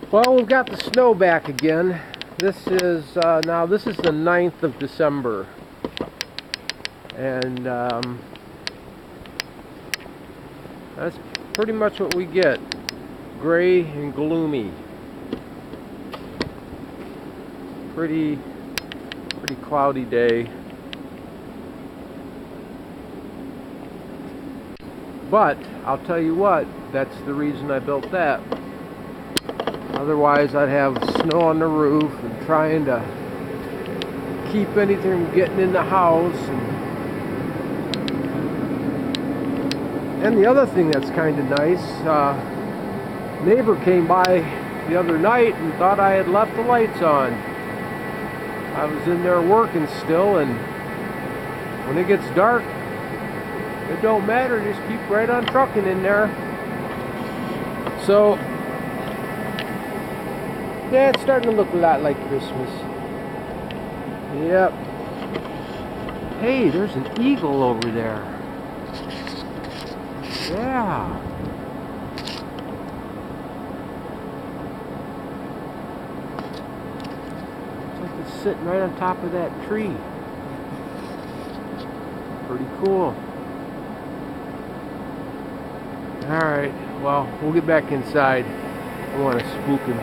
Well, we've got the snow back again. This is this is the 9th of December, and that's pretty much what we get. Gray and gloomy. Pretty cloudy day. But I'll tell you what, that's the reason I built that. Otherwise, I'd have snow on the roof and trying to keep anything from getting in the house. And the other thing that's kind of nice, neighbor came by the other night and thought I had left the lights on. I was in there working still, and when it gets dark, it don't matter, just keep right on trucking in there. So, yeah, it's starting to look a lot like Christmas. Yep. Hey, there's an eagle over there. Yeah. Looks like it's sitting right on top of that tree. Pretty cool. Alright, well, we'll get back inside. I want to spook him.